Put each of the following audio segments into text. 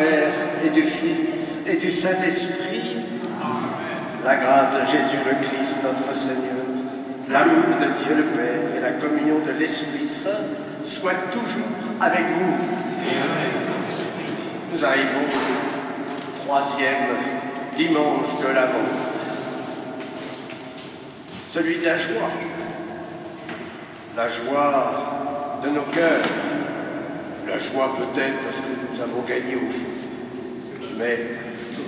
Père, et du Fils, et du Saint-Esprit. La grâce de Jésus le Christ, notre Seigneur, l'amour de Dieu le Père et la communion de l'Esprit Saint soient toujours avec vous. Nous arrivons au 3e dimanche de l'Avent, celui de la joie de nos cœurs, la joie peut-être parce que nous avons gagné au foot, mais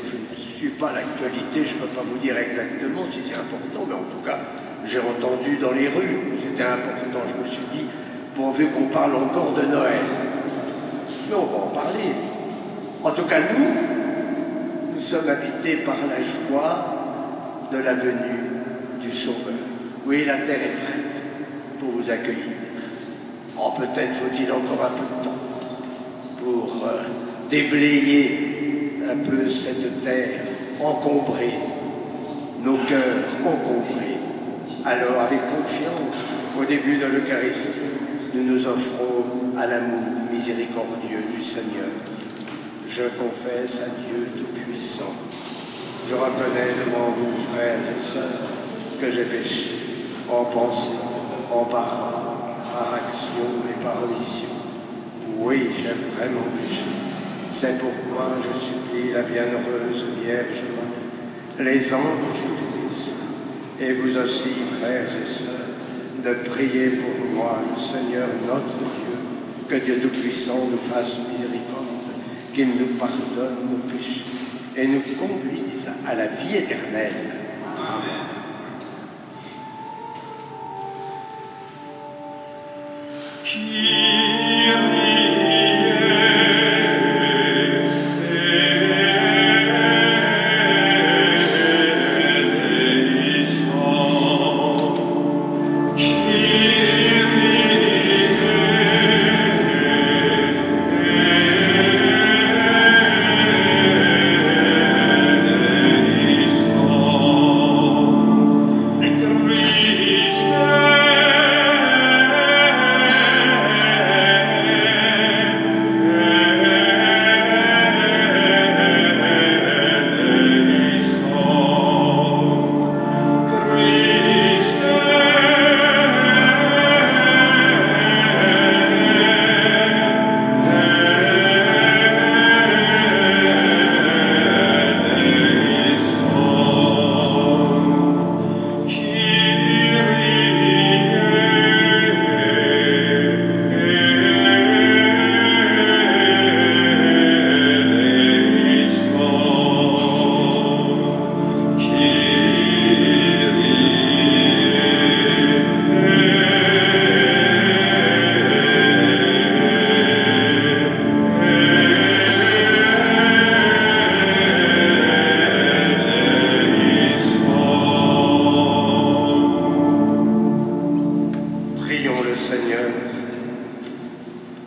je ne suis pas l'actualité, je ne peux pas vous dire exactement si c'est important, mais en tout cas, j'ai entendu dans les rues, c'était important, je me suis dit, pourvu qu'on parle encore de Noël. Mais on va en parler. En tout cas, nous sommes habités par la joie de la venue du Sauveur. Oui, la terre est prête pour vous accueillir. Oh, peut-être faut-il encore un peu de temps pour déblayer un peu cette terre encombrée, nos cœurs encombrés. Alors, avec confiance, au début de l'Eucharistie, nous nous offrons à l'amour miséricordieux du Seigneur. Je confesse à Dieu Tout-Puissant. Je reconnais devant vous, frères et sœurs, que j'ai péché, en pensée, en parole, par action et par omission. Oui, j'ai vraiment péché. C'est pourquoi je supplie la bienheureuse Vierge Marie, les anges et tous les saints, et vous aussi, frères et sœurs, de prier pour moi, le Seigneur notre Dieu, que Dieu Tout-Puissant nous fasse miséricorde, qu'il nous pardonne nos péchés et nous conduise à la vie éternelle. Amen.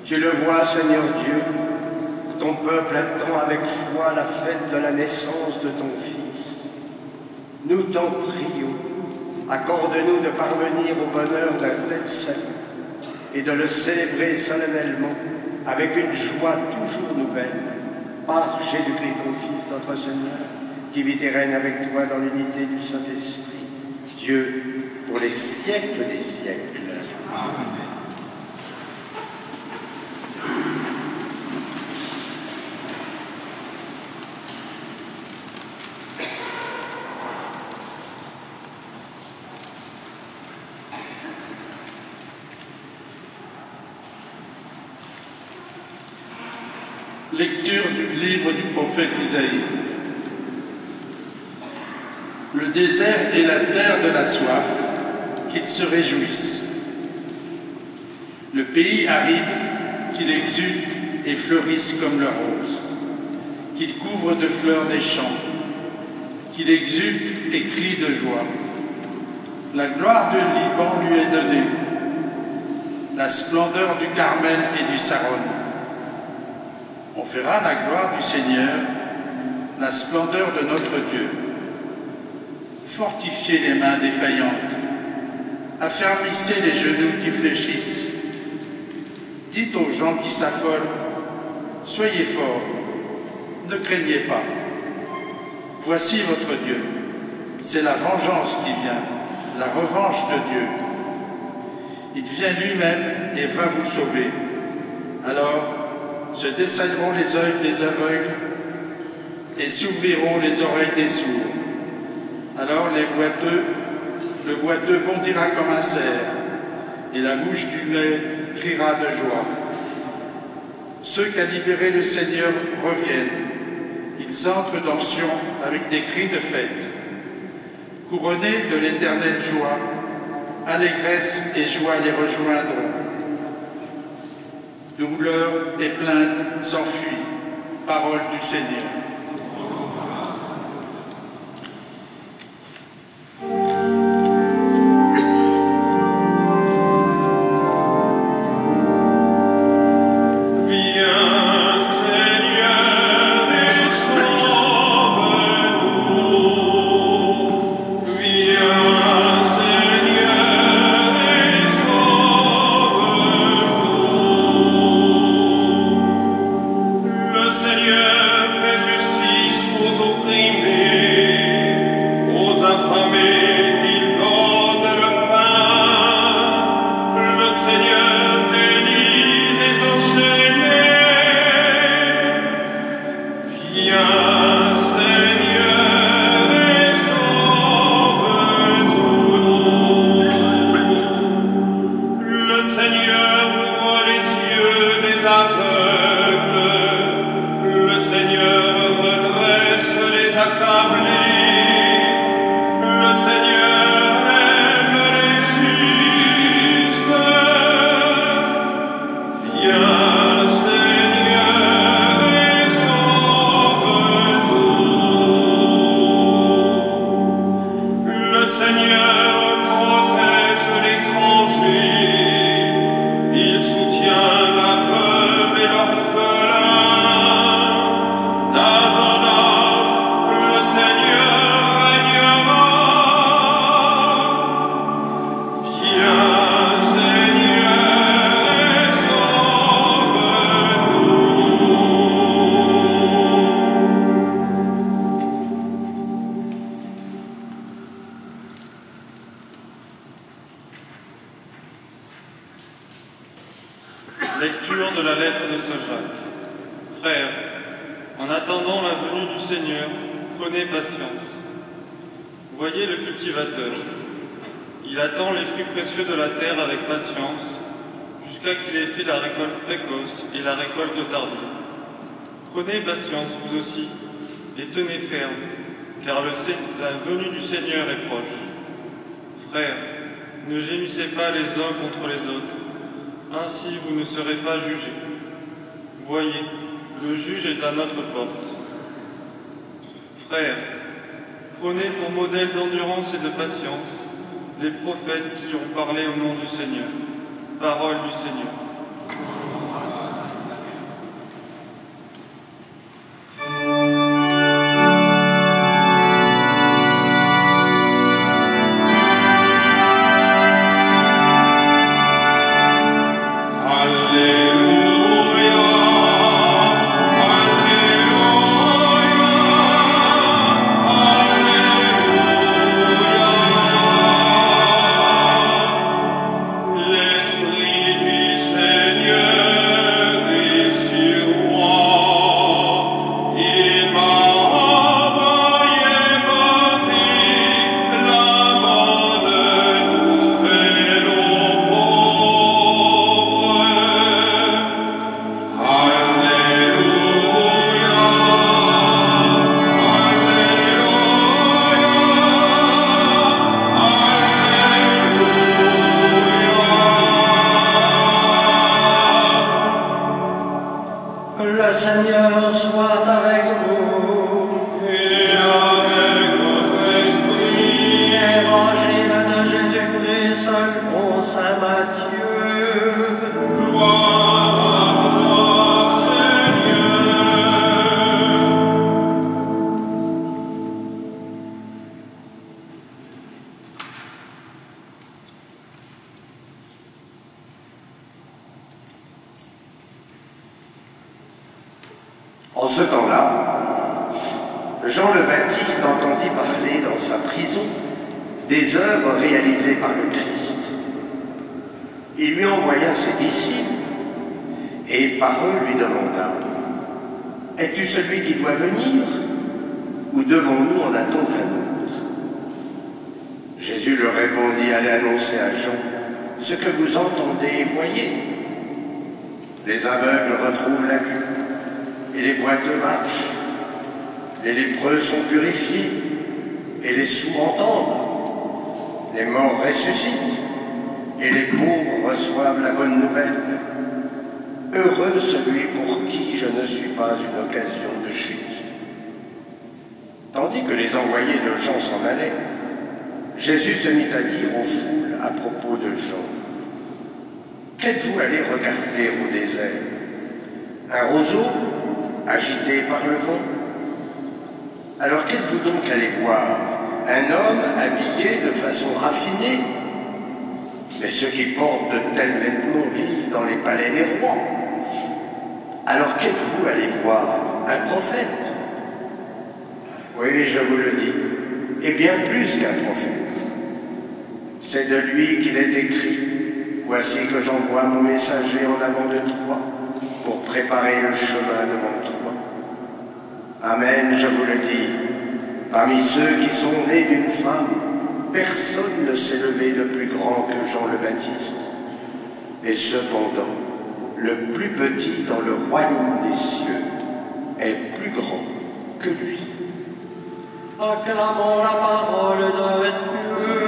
Tu le vois, Seigneur Dieu, ton peuple attend avec foi la fête de la naissance de ton Fils. Nous t'en prions, accorde-nous de parvenir au bonheur d'un tel salut et de le célébrer solennellement avec une joie toujours nouvelle, par Jésus-Christ, ton Fils, notre Seigneur, qui vit et règne avec toi dans l'unité du Saint-Esprit, Dieu, pour les siècles des siècles. Amen. Lecture du livre du prophète Isaïe. Le désert est la terre de la soif, qu'ils se réjouissent. Le pays aride, qu'il exulte et fleurisse comme le rose, qu'il couvre de fleurs des champs, qu'il exulte et crie de joie. La gloire du Liban lui est donnée, la splendeur du Carmel et du Saron. On verra la gloire du Seigneur, la splendeur de notre Dieu. Fortifiez les mains défaillantes, affermissez les genoux qui fléchissent. Dites aux gens qui s'affolent, soyez forts, ne craignez pas. Voici votre Dieu. C'est la vengeance qui vient, la revanche de Dieu. Il vient lui-même et va vous sauver. Alors se dessailleront les yeux des aveugles et s'ouvriront les oreilles des sourds. Alors le boiteux bondira comme un cerf et la mouche du nez criera de joie. Ceux qu'a libérés le Seigneur reviennent. Ils entrent dans Sion avec des cris de fête. Couronnés de l'éternelle joie, allégresse et joie les rejoindront. Douleur et plainte s'enfuient. Parole du Seigneur. Lecture de la lettre de saint Jacques. Frères, en attendant la venue du Seigneur, prenez patience. Voyez le cultivateur. Il attend les fruits précieux de la terre avec patience, jusqu'à qu'il ait fait la récolte précoce et la récolte tardive. Prenez patience, vous aussi, et tenez ferme, car la venue du Seigneur est proche. Frères, ne gémissez pas les uns contre les autres, ainsi vous ne serez pas jugés. Voyez, le juge est à notre porte. Frères, prenez pour modèle d'endurance et de patience les prophètes qui ont parlé au nom du Seigneur. Parole du Seigneur. En ce temps-là, Jean le Baptiste entendit parler dans sa prison des œuvres réalisées par le Christ. Il lui envoya ses disciples et par eux lui demanda: « Es-tu celui qui doit venir ou devons-nous en attendre un autre ?» Jésus leur répondit: « Allez annoncer à Jean ce que vous entendez et voyez. Les aveugles retrouvent la vue et les boiteux marchent. Les lépreux sont purifiés et les sourds entendent. Les morts ressuscitent et les pauvres reçoivent la bonne nouvelle. Heureux celui pour qui je ne suis pas une occasion de chute. » Tandis que les envoyés de Jean s'en allaient, Jésus se mit à dire aux foules à propos de Jean: « Qu'êtes-vous allés regarder au désert? Un roseau agité par le vent? Alors qu'êtes-vous donc allés voir? Un homme habillé de façon raffinée? Mais ceux qui portent de tels vêtements vivent dans les palais des rois. Alors qu'êtes-vous allés voir? Un prophète? Oui, je vous le dis, et bien plus qu'un prophète. C'est de lui qu'il est écrit: « Voici que j'envoie mon messager en avant de toi pour préparer le chemin devant toi. » Amen, je vous le dis, parmi ceux qui sont nés d'une femme, personne ne s'est levé de plus grand que Jean le Baptiste. Et cependant, le plus petit dans le royaume des cieux est plus grand que lui. Acclamons la parole de Dieu.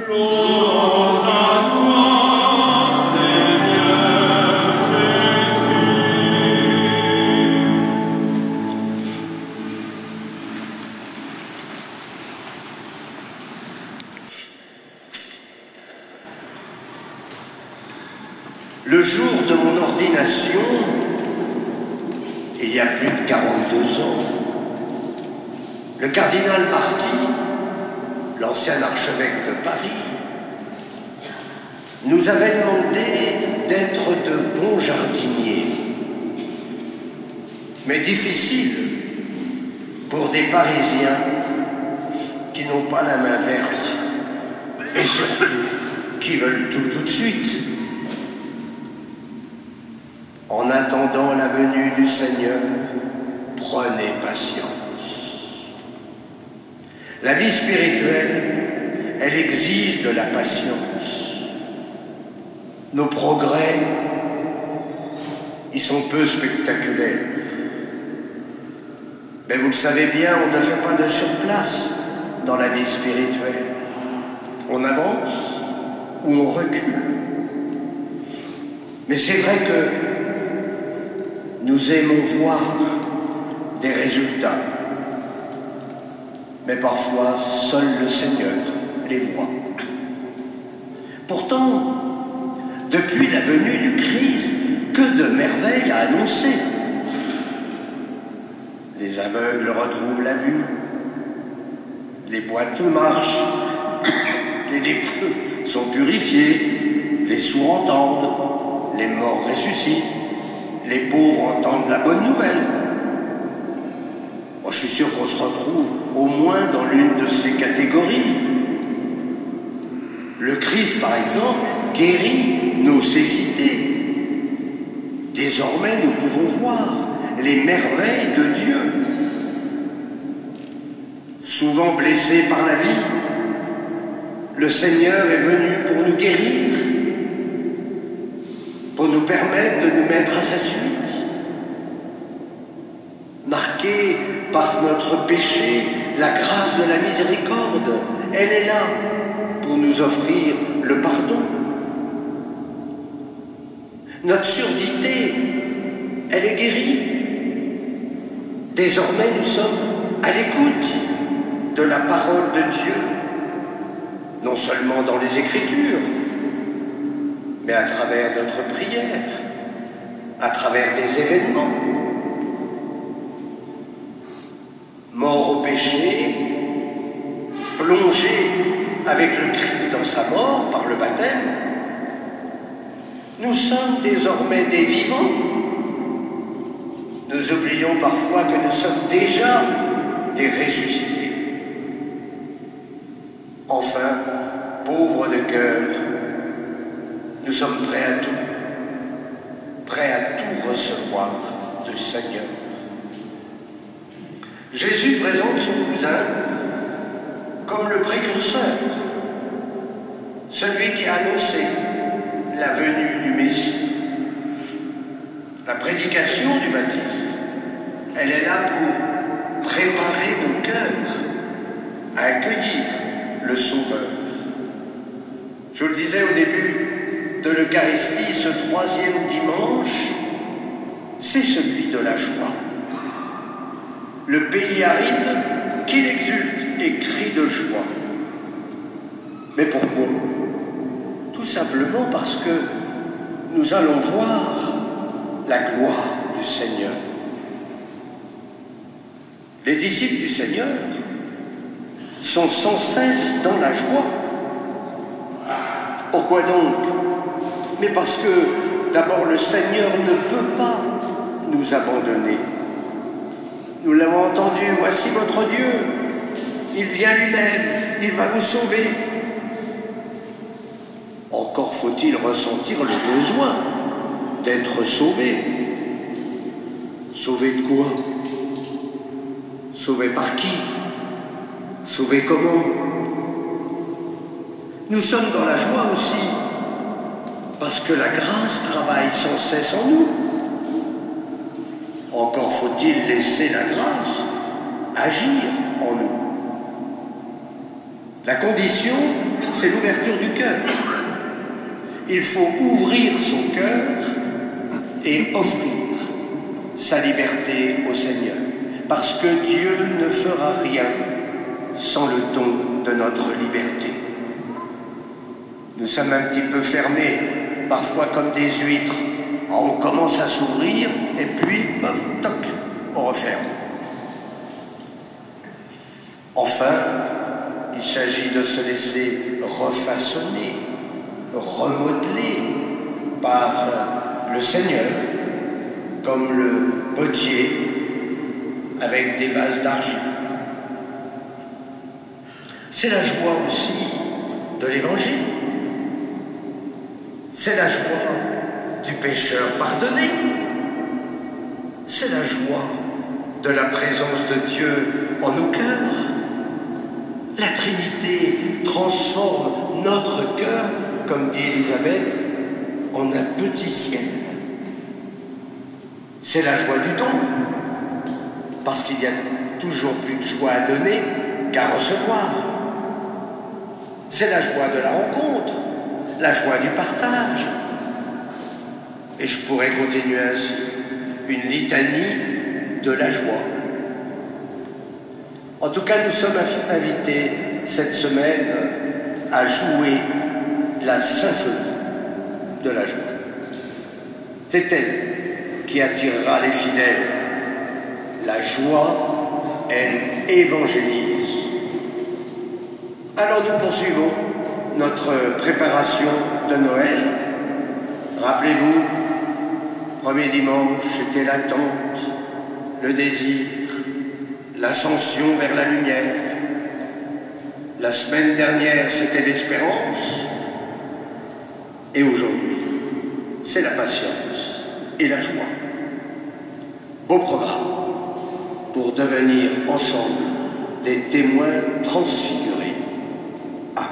Louange à toi, Seigneur Jésus. Le jour de mon ordination, il y a plus de 42 ans, le cardinal Marty, l'ancien archevêque de Paris, nous avait demandé d'être de bons jardiniers, mais difficile pour des Parisiens qui n'ont pas la main verte et surtout qui veulent tout de suite. En attendant la venue du Seigneur, prenez patience. La vie spirituelle, elle exige de la patience. Nos progrès, ils sont peu spectaculaires. Mais vous le savez bien, on ne fait pas de surplace dans la vie spirituelle. On avance ou on recule. Mais c'est vrai que nous aimons voir des résultats. Mais parfois, seul le Seigneur les voit. Pourtant, depuis la venue du Christ, que de merveilles à annoncer. Les aveugles retrouvent la vue, les boiteux marchent, les lépreux sont purifiés, les sourds entendent, les morts ressuscitent, les pauvres entendent la bonne nouvelle. Moi, je suis sûr qu'on se retrouve au moins dans l'une de ces catégories. Le Christ, par exemple, guérit nos cécités. Désormais, nous pouvons voir les merveilles de Dieu. Souvent blessés par la vie, le Seigneur est venu pour nous guérir, pour nous permettre de nous mettre à sa suite. Marqués par notre péché, la grâce de la miséricorde, elle est là pour nous offrir le pardon. Notre surdité, elle est guérie. Désormais, nous sommes à l'écoute de la parole de Dieu, non seulement dans les Écritures, mais à travers notre prière, à travers des événements. Mort au péché, plongé avec le Christ dans sa mort par le baptême, nous sommes désormais des vivants. Nous oublions parfois que nous sommes déjà des ressuscités. Enfin, pauvres de cœur, nous sommes prêts à tout recevoir du Seigneur. Jésus présente son cousin comme le précurseur, celui qui a annoncé la venue du Messie. La prédication du baptême, elle est là pour préparer nos cœurs à accueillir le Sauveur. Je le disais au début de l'Eucharistie, ce troisième dimanche, c'est celui de la joie. Le pays aride, qu'il exulte et crie de joie. Mais pourquoi? Tout simplement parce que nous allons voir la gloire du Seigneur. Les disciples du Seigneur sont sans cesse dans la joie. Pourquoi donc? Mais parce que d'abord le Seigneur ne peut pas nous abandonner. Nous l'avons entendu, voici votre Dieu, il vient lui-même, il va vous sauver. Encore faut-il ressentir le besoin d'être sauvé. Sauvé de quoi? Sauvé par qui? Sauvé comment? Nous sommes dans la joie aussi, parce que la grâce travaille sans cesse en nous. Encore faut-il laisser la grâce agir en nous. La condition, c'est l'ouverture du cœur. Il faut ouvrir son cœur et offrir sa liberté au Seigneur. Parce que Dieu ne fera rien sans le don de notre liberté. Nous sommes un petit peu fermés, parfois comme des huîtres. On commence à s'ouvrir et puis, toc, on referme. Enfin, il s'agit de se laisser refaçonner, remodeler par le Seigneur, comme le potier avec des vases d'argent. C'est la joie aussi de l'Évangile. C'est la joie du pécheur pardonné. C'est la joie de la présence de Dieu en nos cœurs. La Trinité transforme notre cœur, comme dit Élisabeth, en un petit ciel. C'est la joie du don, parce qu'il y a toujours plus de joie à donner qu'à recevoir. C'est la joie de la rencontre, la joie du partage. Et je pourrais continuer ainsi, une litanie de la joie. En tout cas, nous sommes invités cette semaine à jouer la symphonie de la joie. C'est elle qui attirera les fidèles. La joie, elle évangélise. Alors nous poursuivons notre préparation de Noël. Rappelez-vous, premier dimanche, c'était l'attente, le désir, l'ascension vers la lumière. La semaine dernière, c'était l'espérance. Et aujourd'hui, c'est la patience et la joie. Beau programme pour devenir ensemble des témoins transfigurés. Amen.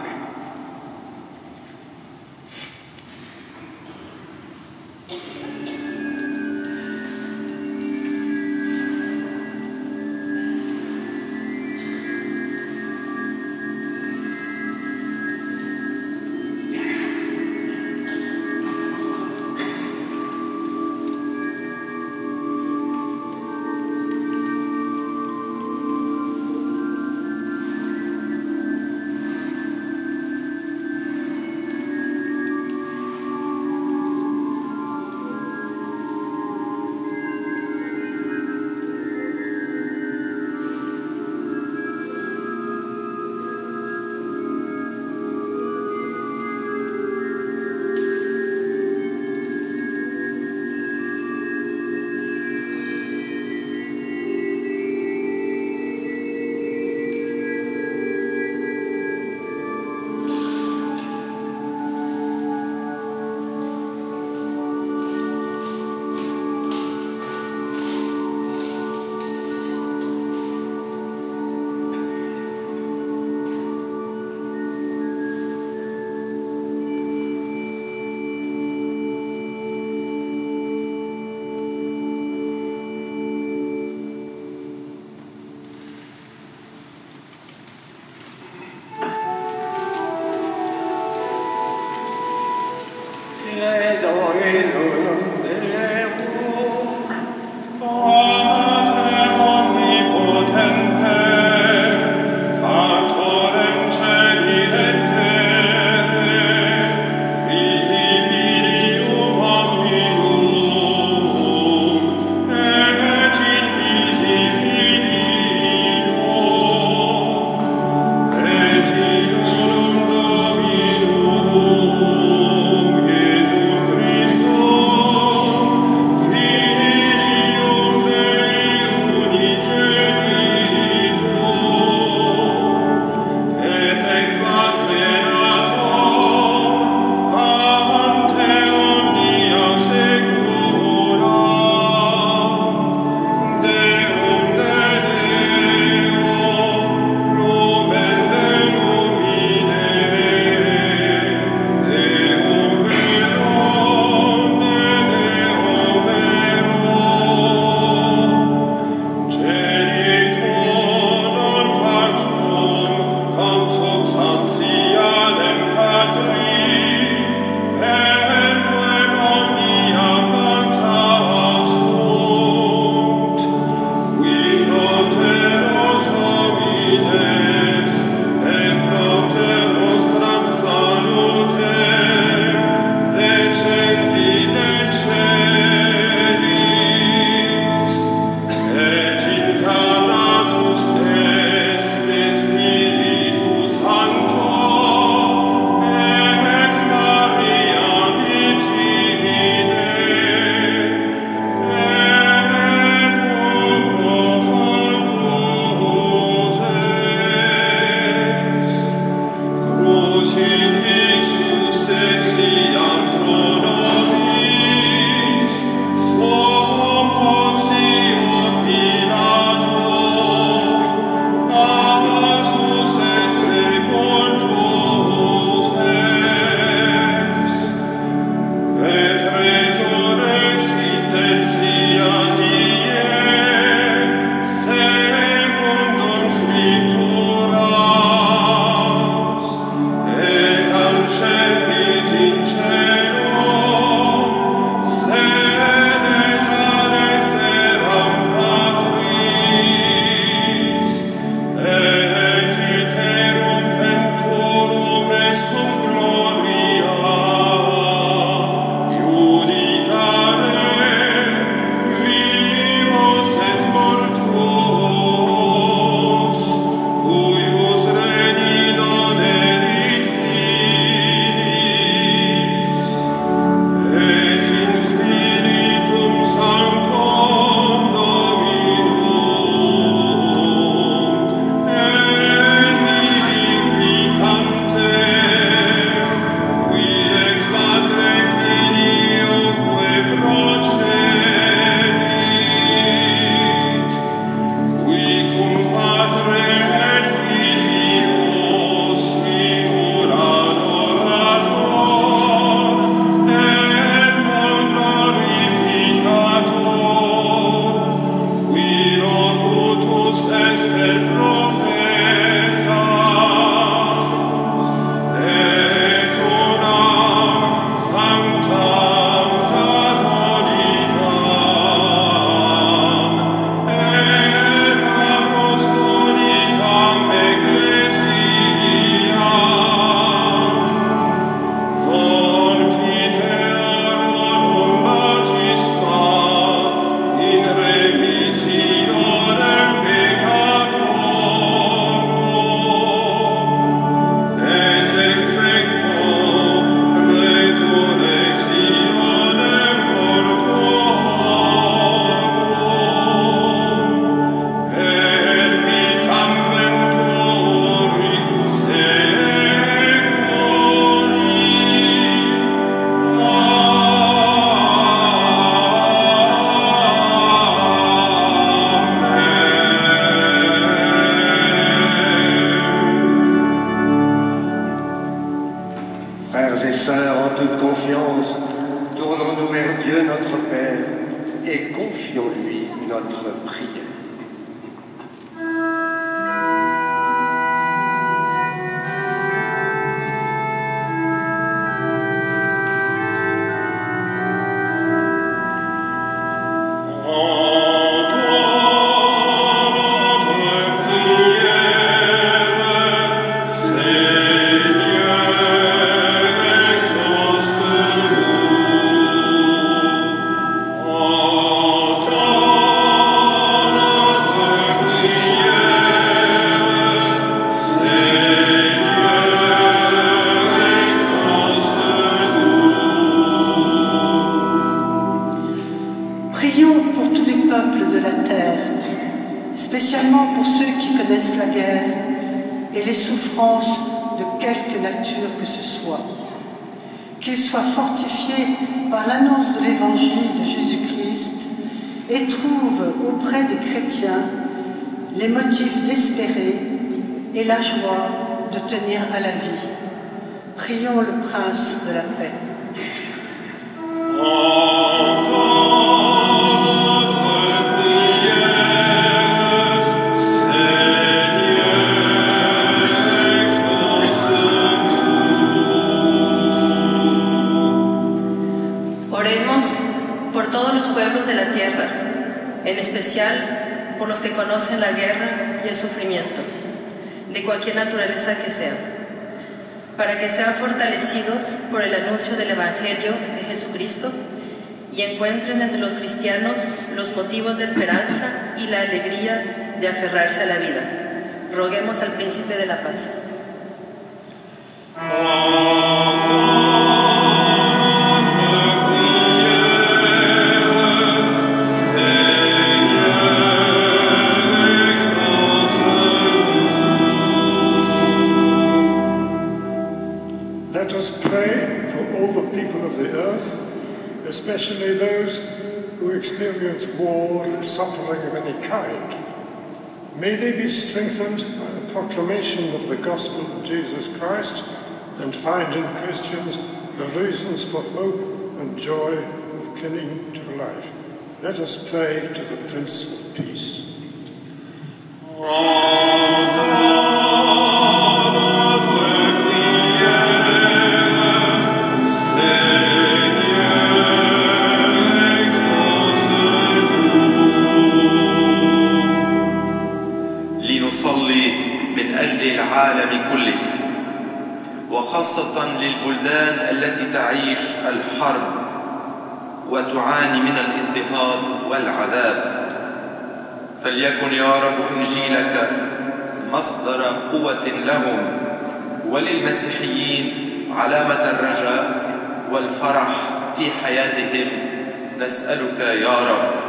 Frères et sœurs, en toute confiance, tournons-nous vers Dieu notre Père et confions-lui notre prière. Prions pour tous les peuples de la terre, spécialement pour ceux qui connaissent la guerre et les souffrances de quelque nature que ce soit. Qu'ils soient fortifiés par l'annonce de l'évangile de Jésus-Christ et trouvent auprès des chrétiens les motifs d'espérer et la joie de tenir à la vie. Prions le Prince de la paix. Por todos los pueblos de la tierra, en especial por los que conocen la guerra y el sufrimiento, de cualquier naturaleza que sea, para que sean fortalecidos por el anuncio del Evangelio de Jesucristo y encuentren entre los cristianos los motivos de esperanza y la alegría de aferrarse a la vida. Roguemos al Príncipe de la Paz. Let us pray for all the people of the earth, especially those who experience war and suffering of any kind. May they be strengthened by the proclamation of the gospel of Jesus Christ and find in Christians the reasons for hope and joy of clinging to life. Let us pray to the Prince of Peace. لنصلي من أجل العالم كله وخاصة للبلدان التي تعيش الحرب وتعاني من الاضطهاد والعذاب. فليكن يا رب إنجيلك مصدر قوة لهم وللمسيحيين علامة الرجاء والفرح في حياتهم. نسألك يا رب.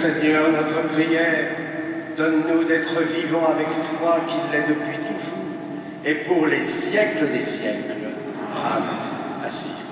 Seigneur, notre prière. Donne-nous d'être vivants avec toi, qui l'est depuis toujours, et pour les siècles des siècles. Amen. Asseyez-vous.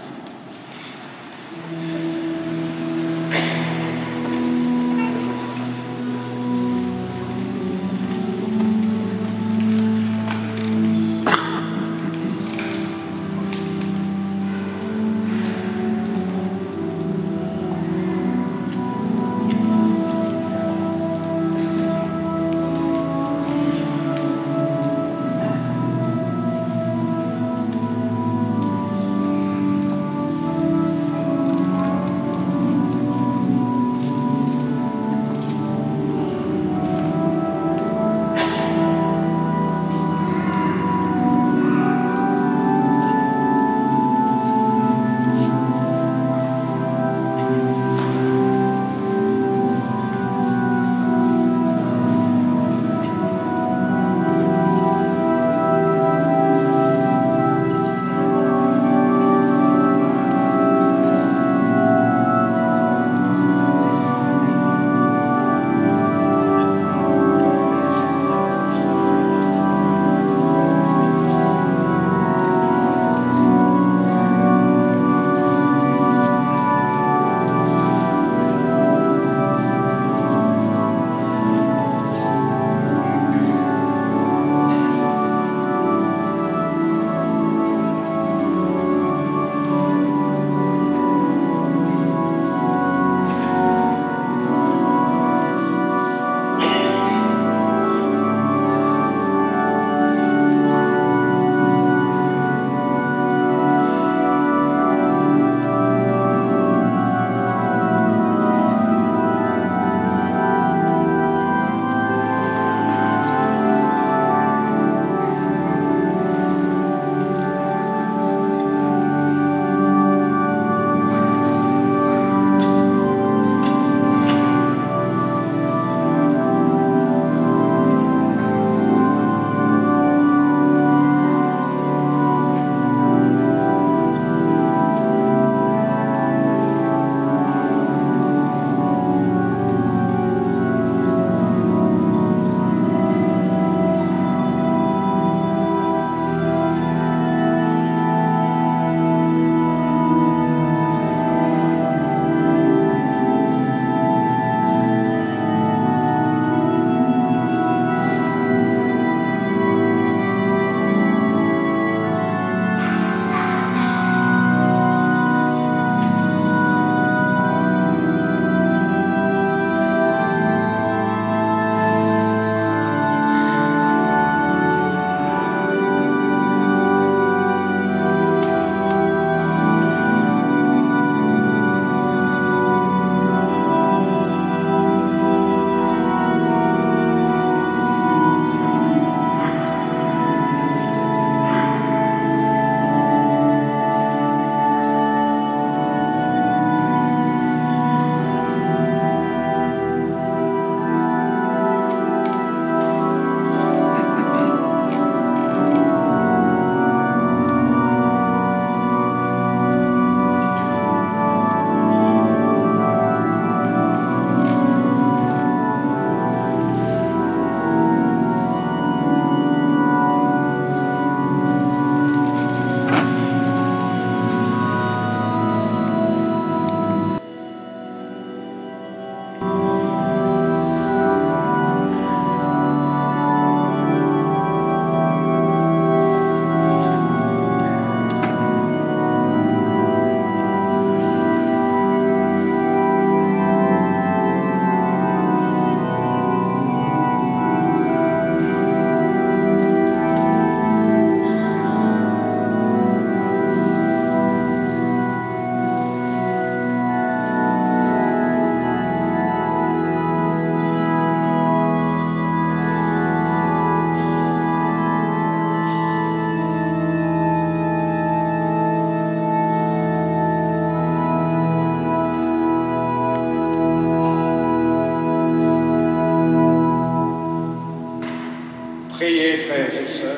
Priez, frères et sœurs,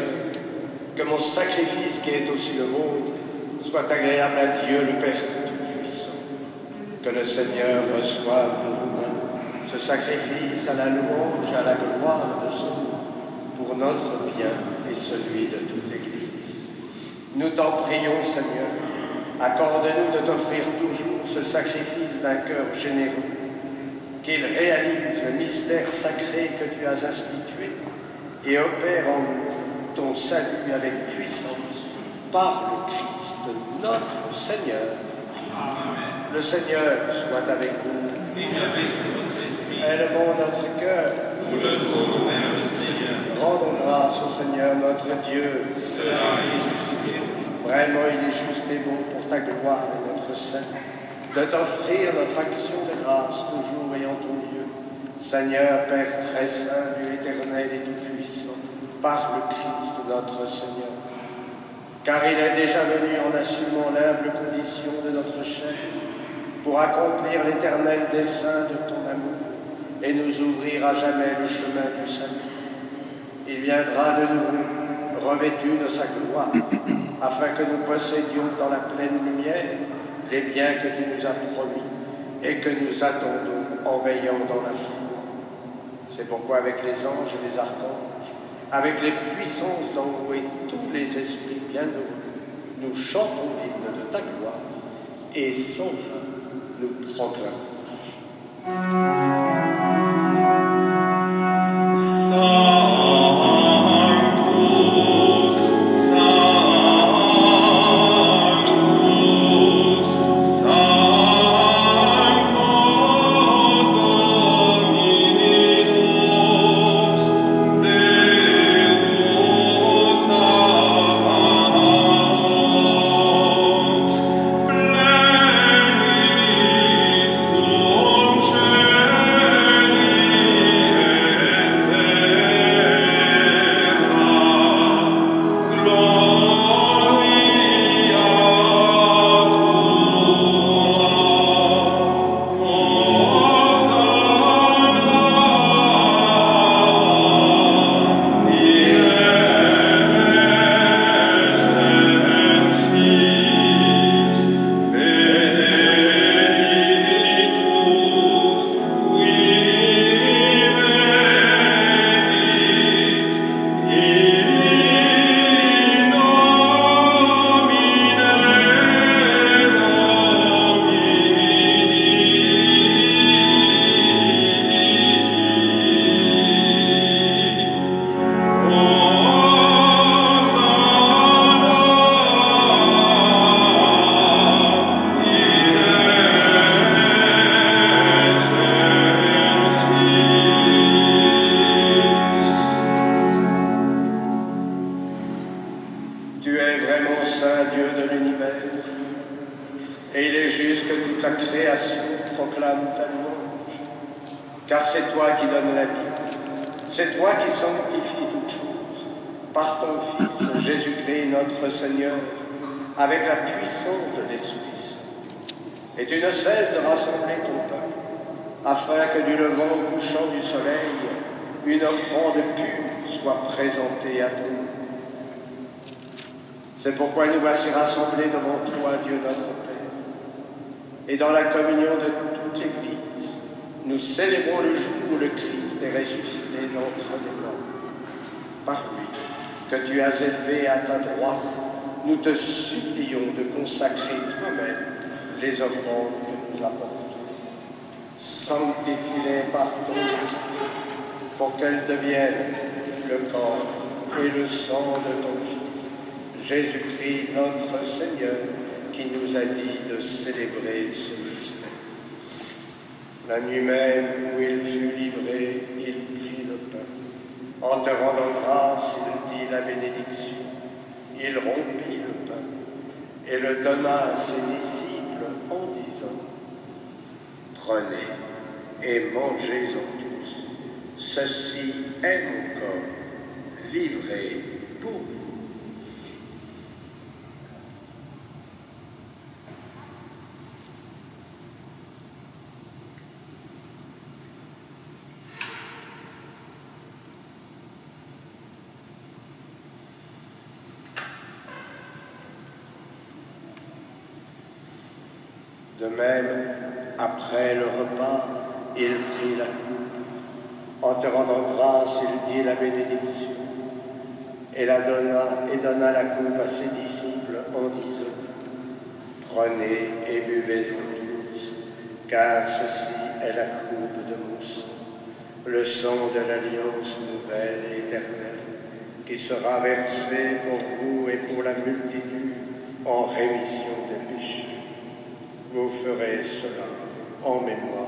que mon sacrifice qui est aussi le vôtre soit agréable à Dieu le Père Tout-Puissant. Que le Seigneur reçoive de vos mains ce sacrifice à la louange et à la gloire de son nom, pour notre bien et celui de toute l'Église. Nous t'en prions, Seigneur, accorde-nous de t'offrir toujours ce sacrifice d'un cœur généreux, qu'il réalise le mystère sacré que tu as institué et opère en nous ton salut avec puissance par le Christ, notre Seigneur. Amen. Le Seigneur soit avec vous. Élevons notre cœur. Nous le tournons vers le Seigneur. Rendons grâce au Seigneur notre Dieu. Cela est juste. Vraiment, il est juste et bon pour ta gloire et notre salut, de t'offrir notre action de grâce toujours et en tout lieu. Seigneur, Père très saint, Dieu éternel et tout-puissant, par le Christ notre Seigneur. Car il est déjà venu en assumant l'humble condition de notre chair, pour accomplir l'éternel dessein de ton amour et nous ouvrir à jamais le chemin du salut. Il viendra de nouveau, revêtu de sa gloire, afin que nous possédions dans la pleine lumière les biens que tu nous as promis et que nous attendons en veillant dans la foi. C'est pourquoi avec les anges et les archanges, avec les puissances d'en haut et tous les esprits bienheureux, nous chantons l'hymne de ta gloire et sans fin nous proclamons. Et il est juste que toute la création proclame ta louange. Car c'est toi qui donnes la vie, c'est toi qui sanctifies toutes choses, par ton Fils Jésus-Christ notre Seigneur, avec la puissance de l'Esprit Saint. Et tu ne cesses de rassembler ton peuple, afin que du levant au couchant du soleil, une offrande pure soit présentée à ton nom. C'est pourquoi nous voici rassemblés devant toi, Dieu notre Père. Et dans la communion de toute l'Église, nous célébrons le jour où le Christ est ressuscité d'entre les morts. Par lui, que tu as élevé à ta droite, nous te supplions de consacrer toi-même les offrandes que nous apportons. Sanctifie-les par ton esprit, pour qu'elles deviennent le corps et le sang de ton Fils, Jésus-Christ notre Seigneur, qui nous a dit de célébrer ce mystère. La nuit même où il fut livré, il prit le pain. En te rendant grâce, il dit la bénédiction. Il rompit le pain et le donna à ses disciples en disant : Prenez et mangez-en tous. Ceci est mon corps, livré pour vous. De même, après le repas, il prit la coupe. En te rendant grâce, il dit la bénédiction et donna la coupe à ses disciples en disant: Prenez et buvez-en tous, car ceci est la coupe de mon sang, le sang de l'alliance nouvelle et éternelle, qui sera versé pour vous et pour la multitude en rémission des péchés. Vous ferez cela en mémoire.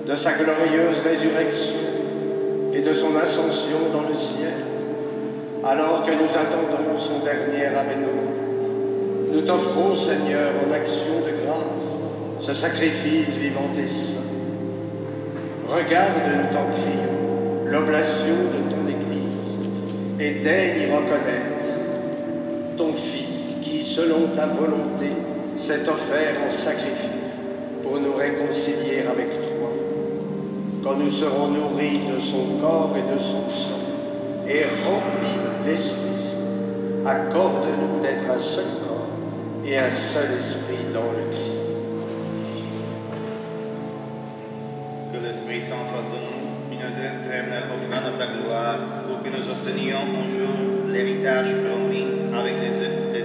De sa glorieuse résurrection et de son ascension dans le ciel, alors que nous attendons son dernier avènement, nous t'offrons, Seigneur, en action de grâce, ce sacrifice vivant et saint. Regarde, nous t'en prions, l'oblation de ton Église, et daigne y reconnaître ton Fils qui, selon ta volonté, s'est offert en sacrifice pour nous réconcilier avec toi. Quand nous serons nourris de son corps et de son sang, et remplis de l'Esprit Saint, accorde-nous d'être un seul corps et un seul esprit dans le Christ. Que l'Esprit Saint fasse de nous une éternelle offrande à ta gloire, pour que nous obtenions un jour l'héritage promis avec les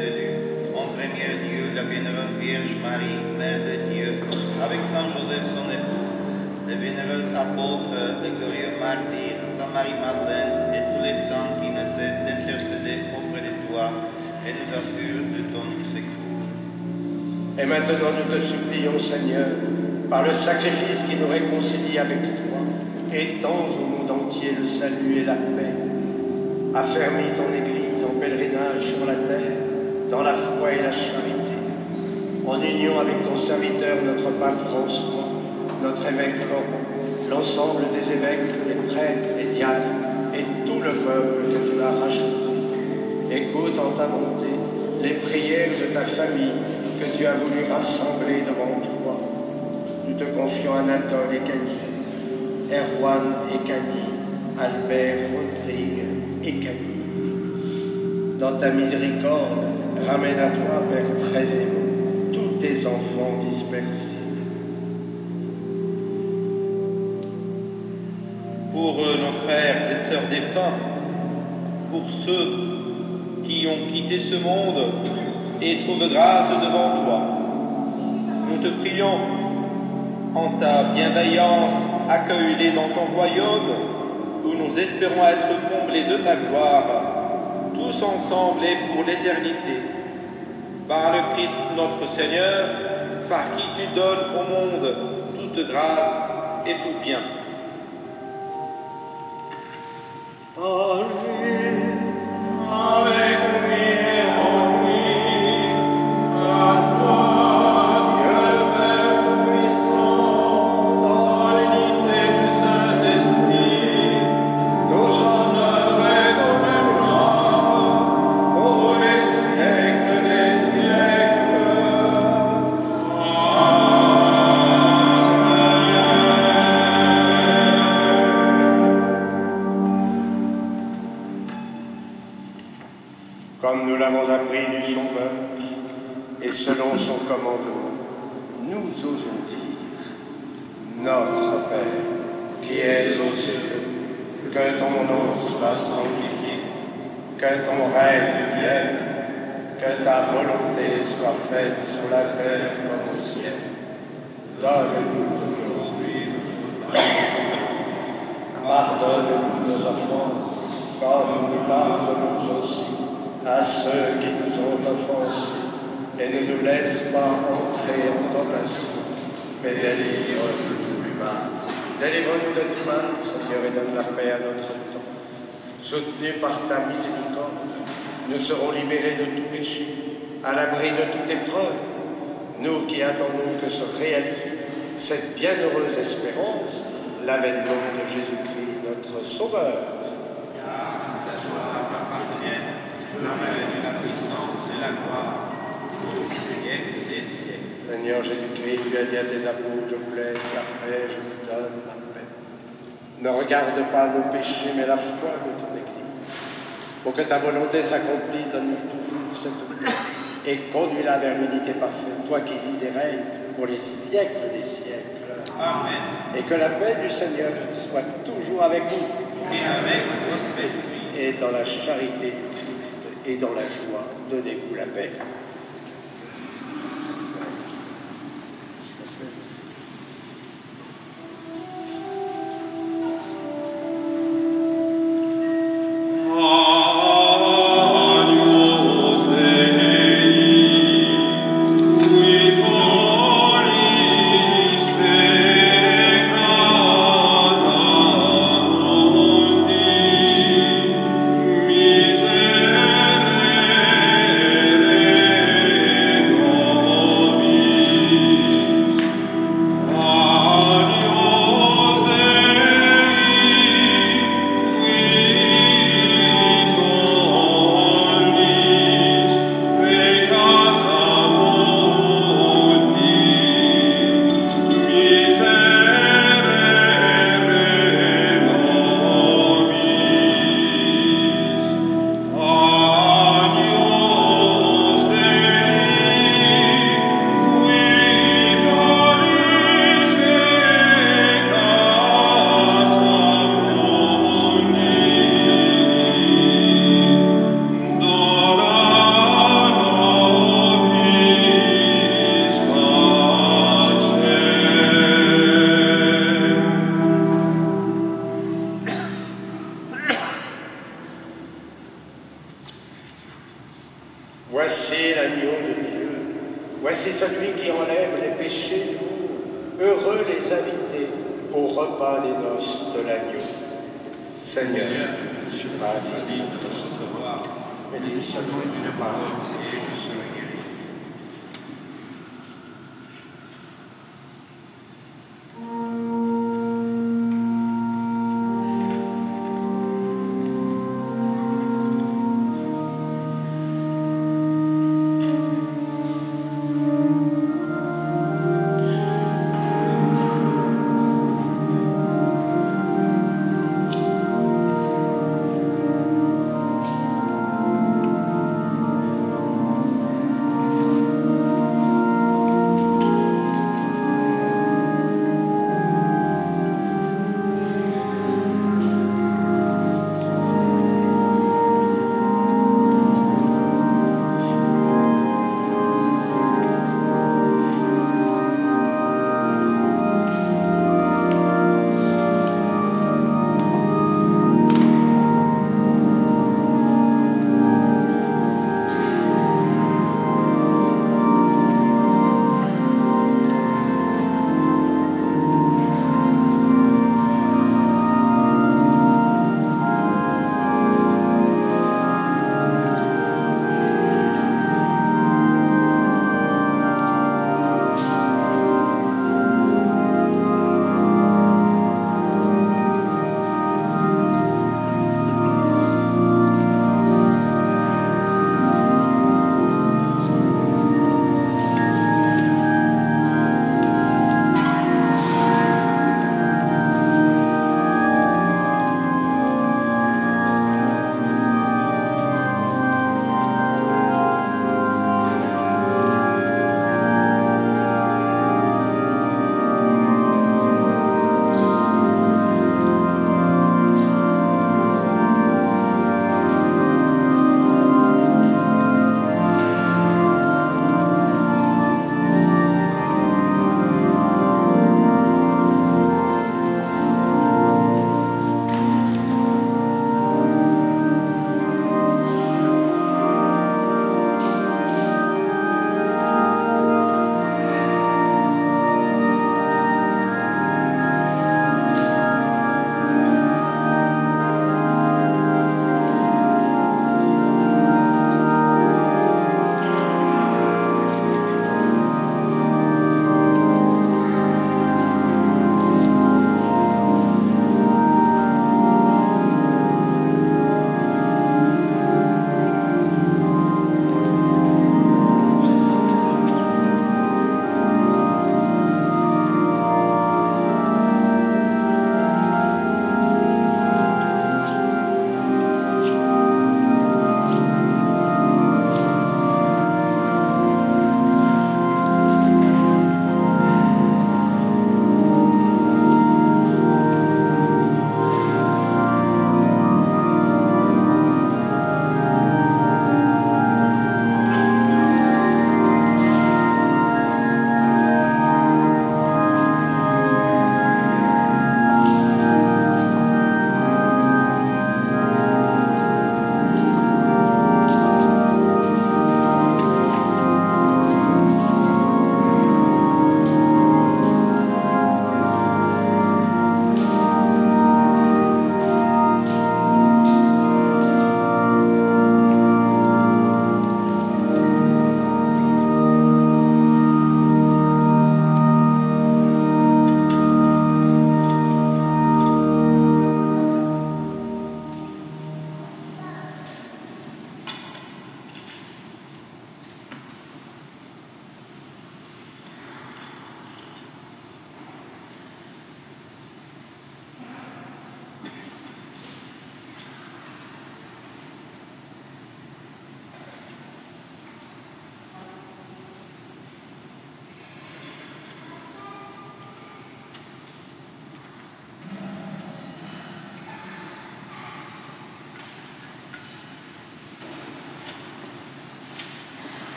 élus. En premier lieu, la bienheureuse Vierge Marie, Mère de Dieu, avec Saint Joseph son époux, les bienheureux apôtres, les glorieux martyrs, Sainte Marie-Madeleine et tous les saints qui ne cessent d'intercéder auprès de toi et nous assurent de ton secours. Et maintenant nous te supplions, Seigneur, par le sacrifice qui nous réconcilie avec toi, étends au monde entier le salut et la paix. Affermis ton Église en pèlerinage sur la terre, dans la foi et la charité, en union avec ton serviteur, notre pape François, notre évêque Laurent, l'ensemble des évêques, les prêtres, les diacres et tout le peuple que tu as racheté. Écoute en ta bonté les prières de ta famille que tu as voulu rassembler devant toi. Nous te confions Anatole et Camille, Erwan et Camille, Albert, Rodrigue et Camille. Dans ta miséricorde, ramène à toi, Père très aimant, tous tes enfants dispersés. Pour nos frères et sœurs défunts, pour ceux qui ont quitté ce monde et trouvent grâce devant toi, nous te prions, en ta bienveillance, accueille-les dans ton royaume, où nous espérons être comblés de ta gloire, tous ensemble et pour l'éternité. Par le Christ notre Seigneur, par qui tu donnes au monde toute grâce et tout bien. Comme nous l'avons appris du Sauveur, et selon son commandement, nous osons dire: Notre Père, qui es aux cieux, que ton nom soit sanctifié, que ton règne vienne, que ta volonté soit faite faite sur la terre comme au ciel. Donne-nous aujourd'hui notre pain. Pardonne-nous nos offenses, comme nous pardonnons aussi à ceux qui nous ont offensés. Et ne nous laisse pas entrer en tentation, mais délivre-nous du mal. Délivre-nous de tout mal, Seigneur, et donne la paix à notre temps. Soutenus par ta miséricorde, nous serons libérés de tout péché, à l'abri de toute épreuve. Nous qui attendons que se réalise cette bienheureuse espérance, l'avènement de Jésus-Christ, notre Sauveur. Seigneur Jésus-Christ, tu as dit à tes apôtres, je vous laisse la paix, je vous donne la paix. Ne regarde pas nos péchés, mais la foi de ton Église. Pour que ta volonté s'accomplisse, donne-nous toujours cette paix et conduis-la vers l'unité parfaite, toi qui vis et règnes pour les siècles des siècles. Amen. Et que la paix du Seigneur soit toujours avec vous. Et avec votre esprit. Et dans la charité du Christ et dans la joie, donnez-vous la paix. Voici l'agneau de Dieu, voici celui qui enlève les péchés du monde. Heureux les invités au repas des noces de l'agneau. Seigneur, je ne suis pas digne de te recevoir, mais dis seulement une parole et je serai guéri.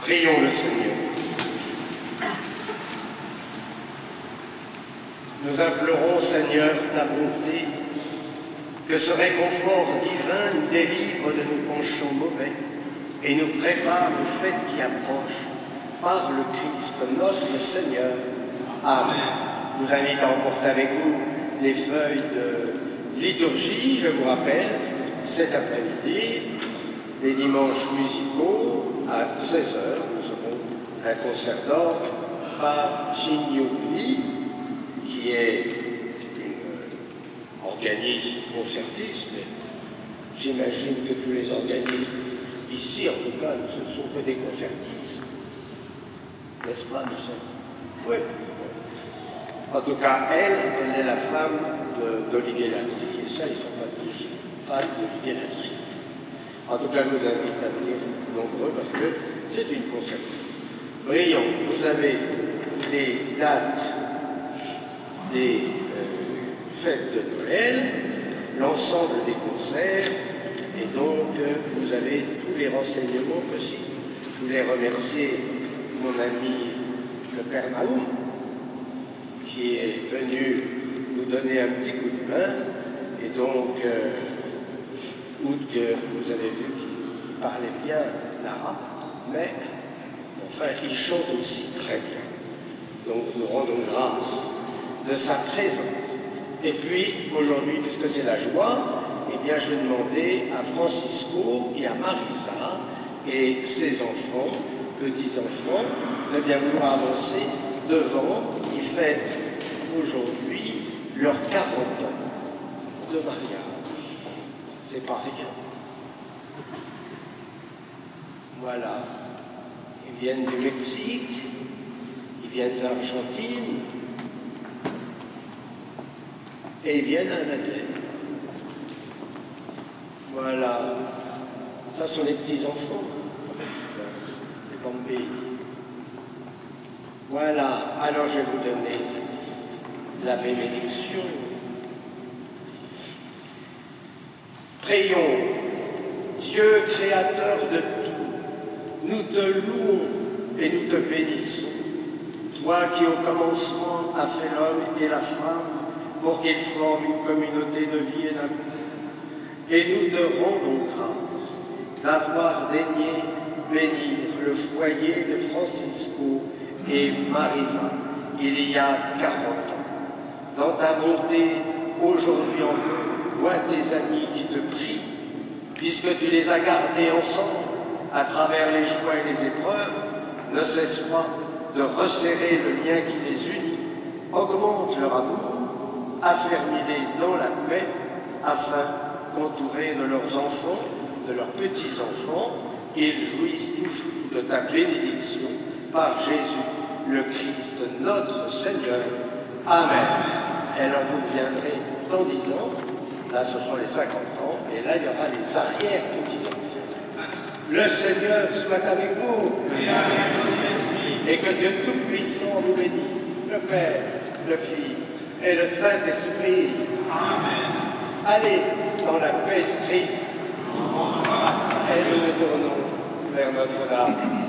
Prions le Seigneur. Nous implorons, Seigneur, ta bonté, que ce réconfort divin nous délivre de nos penchants mauvais et nous prépare aux fêtes qui approchent par le Christ, notre Seigneur. Amen. Je vous invite à emporter avec vous les feuilles de liturgie. Je vous rappelle, cet après-midi, les dimanches musicaux, à 16h, nous aurons un concert d'orgue par Gignoli, qui est une organisme concertiste, mais j'imagine que tous les organismes ici, en tout cas, ce ne sont que des concertistes. N'est-ce pas, Michel? Oui. En tout cas, elle est la femme d'Olivier Latry, et ça, ils ne sont pas tous fans d'Olivier Latry. En tout cas, je vous invite à venir nombreux parce que c'est une concertiste. Brillant, vous avez les dates des fêtes de Noël, l'ensemble des concerts, et donc vous avez tous les renseignements possibles. Je voulais remercier mon ami le Père Naoum, qui est venu nous donner un petit coup de main, et donc, outre que vous avez vu qu'il parlait bien l'arabe, mais enfin, il chante aussi très bien. Donc, nous rendons grâce de sa présence. Et puis, aujourd'hui, puisque c'est la joie, eh bien, je vais demander à Francisco et à Marisa et ses enfants, petits-enfants, de bien vouloir avancer devant. Ils fêtent aujourd'hui leurs 40 ans de mariage. C'est pas rien. Voilà. Ils viennent du Mexique, ils viennent de l'Argentine, et ils viennent à Madeleine. Voilà. Ça sont les petits-enfants. Les bambés. Voilà. Alors je vais vous donner la bénédiction. Prions. Dieu créateur de tout, nous te louons et nous te bénissons. Toi qui au commencement as fait l'homme et la femme pour qu'ils forment une communauté de vie et d'amour. Et nous te rendons grâce d'avoir daigné bénir le foyer de Francisco et Marisa il y a 40 ans. Dans ta bonté, aujourd'hui encore, vois tes amis qui te prient, puisque tu les as gardés ensemble à travers les joies et les épreuves, ne cesse pas de resserrer le lien qui les unit, augmente leur amour, affermis-les dans la paix, afin qu'entourés de leurs enfants, de leurs petits-enfants, ils jouissent toujours de ta bénédiction par Jésus, le Christ, notre Seigneur. Amen. Et alors vous viendrez dans 10 ans, là ce sont les 50 ans, et là il y aura les arrière-petits-enfants. Le Seigneur soit avec vous, et que Dieu Tout-Puissant vous bénisse, le Père, le Fils et le Saint-Esprit. Amen. Allez dans la paix du Christ, et nous nous tournons vers Notre-Dame.